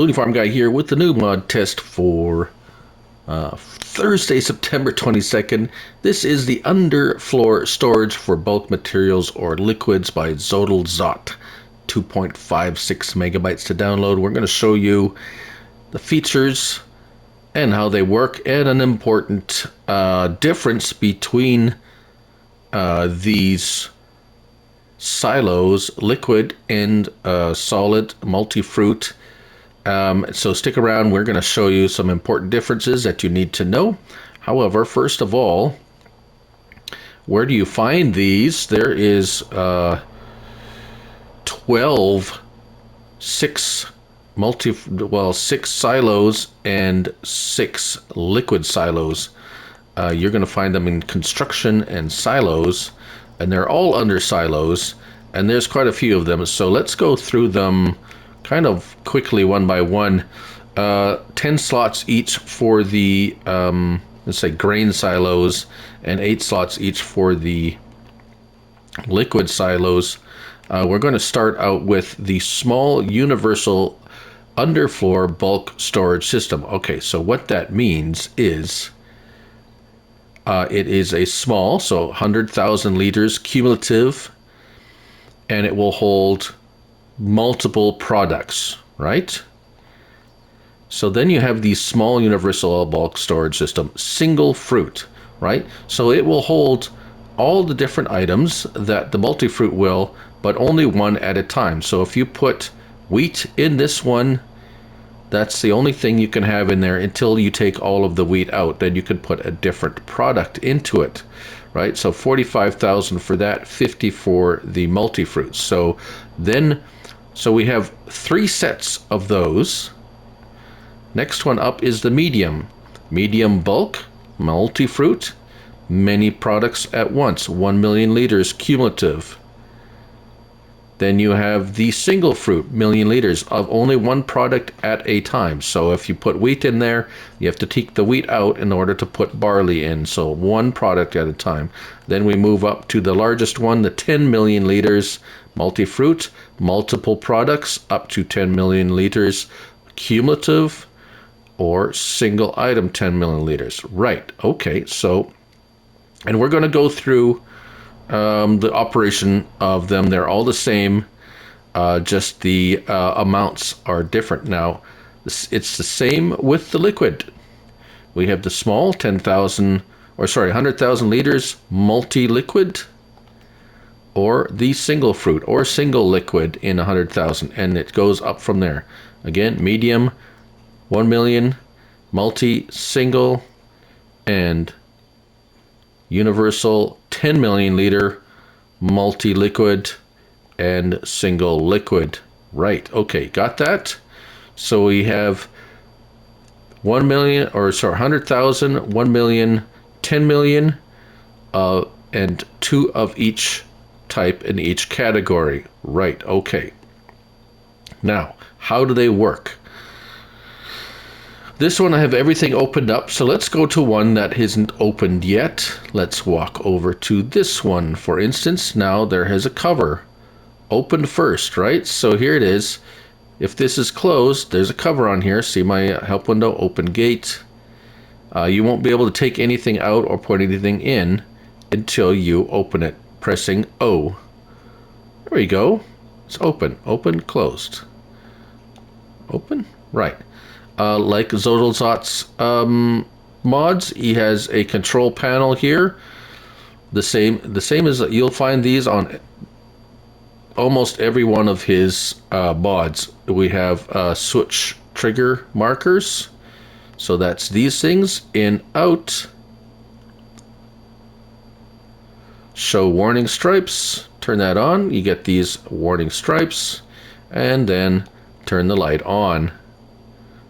Looney Farm Guy here with the new mod test for Thursday, September 22nd. This is the Underfloor storage for bulk materials or liquids by ZoddelZockt. 2.56 megabytes to download. We're going to show you the features and how they work, and an important difference between these silos, liquid and solid multi-fruit. So stick around. We're going to show you some important differences that you need to know. However, first of all, where do you find these? There is 6 silos and 6 liquid silos. You're going to find them in construction and silos, and they're all under silos, and there's quite a few of them. So let's go through them kind of quickly one by one. 10 slots each for the let's say grain silos, and 8 slots each for the liquid silos. We're going to start out with the small universal underfloor bulk storage system. Okay, so what that means is it is a small, so 100,000 liters cumulative, and it will hold multiple products, right? So then you have the small universal bulk storage system, single fruit, right? So it will hold all the different items that the multi-fruit will, but only one at a time. So if you put wheat in this one, that's the only thing you can have in there until you take all of the wheat out. Then you can put a different product into it, right? So 45,000 for that, 50 for the multi-fruits. So we have 3 sets of those. Next one up is the medium bulk, multi-fruit, many products at once, 1 million liters cumulative. Then you have the single fruit, million liters of only one product at a time. So if you put wheat in there, you have to take the wheat out in order to put barley in. So one product at a time. Then we move up to the largest one, the 10 million liters multi-fruit, multiple products up to 10 million liters cumulative, or single item 10 million liters. Right, okay, so, and we're going to go through the operation of them. They're all the same, just the amounts are different. Now, it's the same with the liquid. We have the small 100,000 liters multi-liquid, or the single fruit or single liquid in 100,000, and it goes up from there. Again, medium 1 million, multi, single, and universal 10 million liter, multi-liquid, and single liquid. Right, okay, got that? So we have 1 million, 100,000, 1 million, 10 million, and 2 of each type in each category. Right, okay. Now, how do they work? This one I have everything opened up, so let's go to one that isn't opened yet. Let's walk over to this one, for instance. Now there has a cover. Opened first, right? So here it is. If this is closed, there's a cover on here. See my help window, open gate. You won't be able to take anything out or put anything in until you open it, pressing O. There we go. It's open. Open, closed. Open, right. Like ZoddelZockt's mods, he has a control panel here. The same as you'll find these on almost every one of his mods. We have switch trigger markers. So that's these things. In, out. Show warning stripes. Turn that on. You get these warning stripes. And then turn the light on.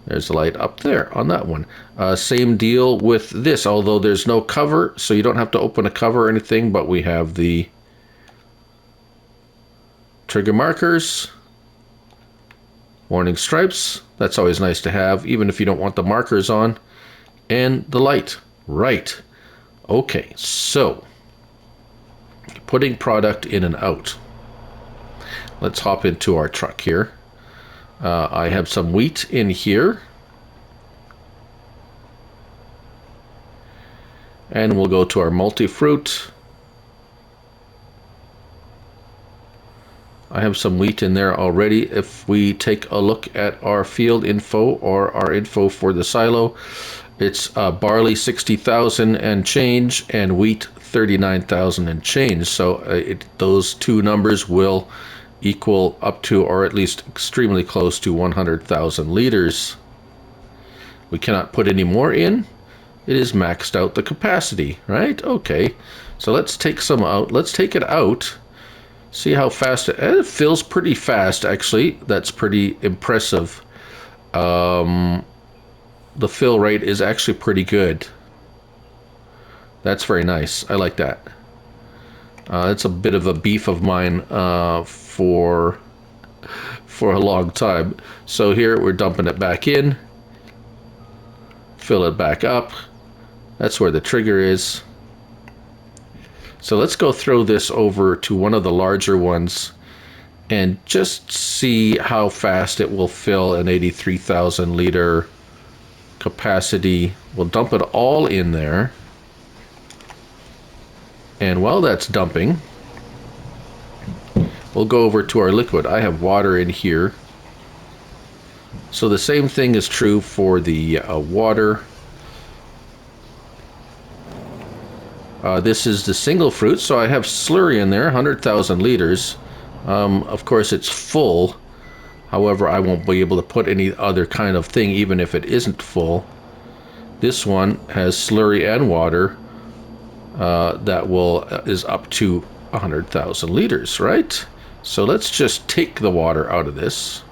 There's the light up there on that one. Same deal with this, although there's no cover, so you don't have to open a cover or anything, but we have the trigger markers, warning stripes. That's always nice to have, even if you don't want the markers on, and the light. Right. Okay, so putting product in and out. Let's hop into our truck here. I have some wheat in here. And we'll go to our multi-fruit. I have some wheat in there already. If we take a look at our field info or our info for the silo, it's barley 60,000 and change and wheat 39,000 and change. So those two numbers will equal up to, or at least extremely close to, 100,000 liters. We cannot put any more in. It is maxed out the capacity, right? Okay, so let's take some out. Let's take it out. See how fast it fills. Pretty fast, actually. That's pretty impressive. The fill rate is actually pretty good. That's very nice. I like that. It's a bit of a beef of mine for a long time. So here we're dumping it back in. Fill it back up. That's where the trigger is. So let's go throw this over to one of the larger ones and just see how fast it will fill an 83,000 liter capacity. We'll dump it all in there. And while that's dumping, we'll go over to our liquid. I have water in here. So the same thing is true for the water. This is the single fruit, so I have slurry in there, 100,000 liters. Of course, it's full. However, I won't be able to put any other kind of thing, even if it isn't full. This one has slurry and water that is up to 100,000 liters, right? So let's just take the water out of this.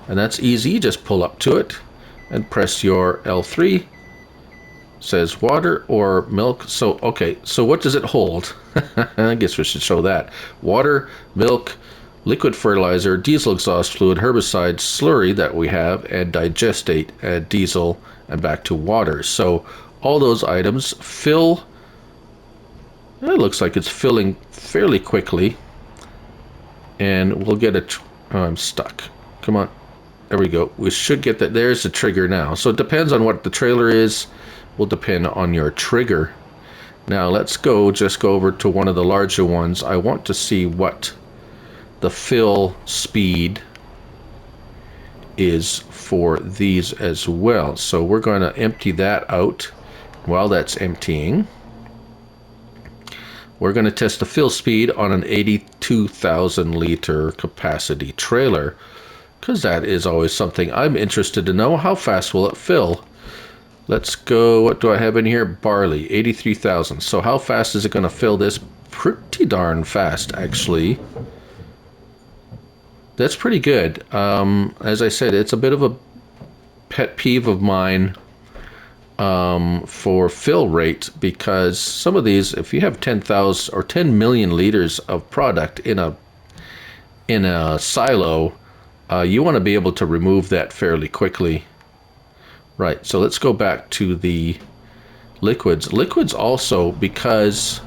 And that's easy. Just pull up to it and press your L3. Says water or milk. So, okay, so what does it hold? I guess we should show that. Water, milk, liquid fertilizer, diesel exhaust fluid, herbicide, slurry that we have, and digestate, and diesel, and back to water. So all those items fill. It looks like it's filling fairly quickly. And we'll get a... Oh, I'm stuck. Come on. There we go. We should get that. There's the trigger now. So it depends on what the trailer is. Will depend on your trigger. Now let's just go over to one of the larger ones. I want to see what the fill speed is for these as well. So we're going to empty that out. While that's emptying, we're going to test the fill speed on an 82,000 liter capacity trailer, because that is always something I'm interested to know. How fast will it fill? Let's go, what do I have in here? Barley, 83,000. So how fast is it going to fill this? Pretty darn fast, actually. That's pretty good. As I said, it's a bit of a pet peeve of mine for fill rate, because some of these, if you have 10,000 or 10 million liters of product in a silo, you want to be able to remove that fairly quickly. Right, so let's go back to the liquids. Liquids also, because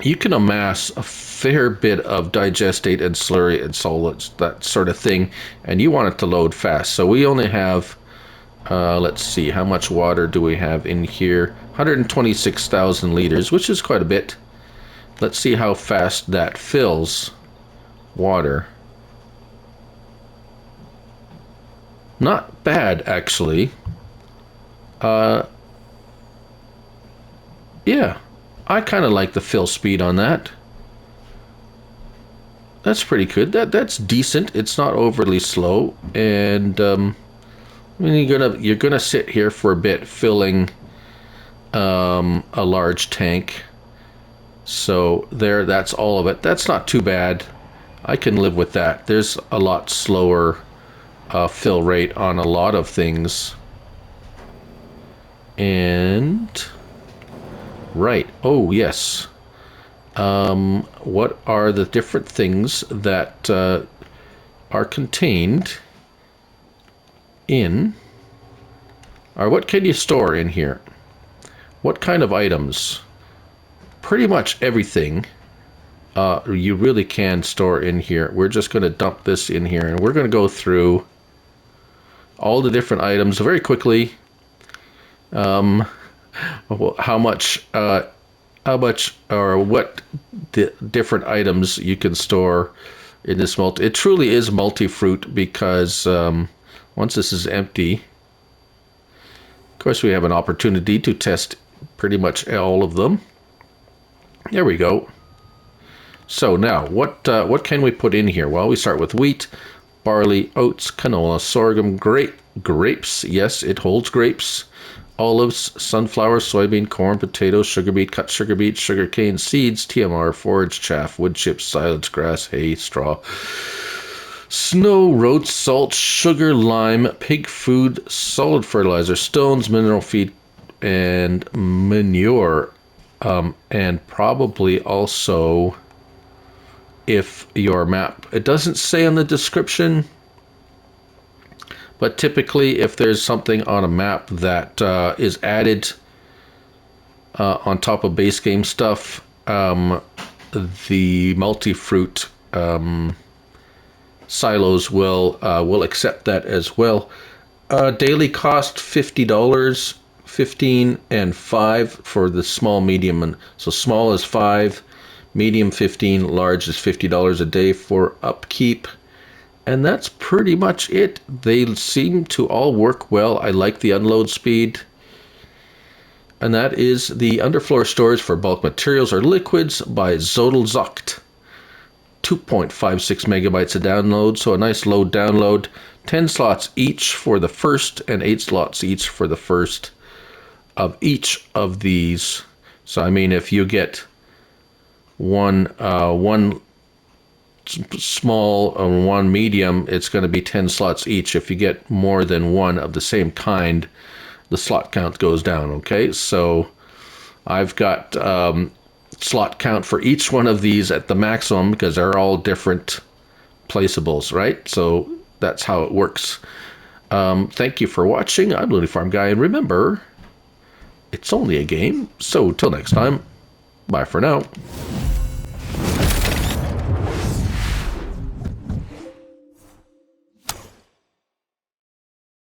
you can amass a fair bit of digestate and slurry and solids, that sort of thing, and you want it to load fast. So we only have, let's see, how much water do we have in here? 126,000 liters, which is quite a bit. Let's see how fast that fills water. Not bad, actually. Yeah, I kind of like the fill speed on that. That's pretty good. That's decent. It's not overly slow, and I mean, you're gonna sit here for a bit filling a large tank. So that's all of it. That's not too bad. I can live with that. There's a lot slower fill rate on a lot of things. And right, oh yes, what are the different things that are contained in, or what can you store in here? What kind of items? Pretty much everything. you really can store in here. We're just going to dump this in here, and we're going to go through all the different items very quickly. How much or what different items you can store in this multi. It truly is multi-fruit because once this is empty, of course we have an opportunity to test pretty much all of them. There we go. So now, what can we put in here? Well, we start with wheat, barley, oats, canola, sorghum, grapes. Yes, it holds grapes. Olives, sunflower, soybean, corn, potatoes, sugar beet, cut sugar beet, sugar cane, seeds, TMR, forage, chaff, wood chips, silage, grass, hay, straw, snow, road salt, sugar, lime, pig food, solid fertilizer, stones, mineral feed, and manure. And probably also, if your map, it doesn't say on the description, but typically if there's something on a map that is added on top of base game stuff, the multi-fruit silos will accept that as well. Daily cost $50, 15 and 5 for the small, medium, and so small is 5, medium 15, large is $50 a day for upkeep. And that's pretty much it. They seem to all work well. I like the unload speed. And that is the Underfloor storage for bulk materials or liquids by ZoddelZockt. 2.56 megabytes of download, so a nice low download. 10 slots each for the first and 8 slots each for the first of each of these. So I mean, if you get one small and one medium, it's going to be 10 slots each. If you get more than one of the same kind, the slot count goes down. Okay, so I've got slot count for each one of these at the maximum because they're all different placeables, right? So that's how it works. Thank you for watching. I'm Looney Farm Guy, and remember, it's only a game. So till next time, bye for now.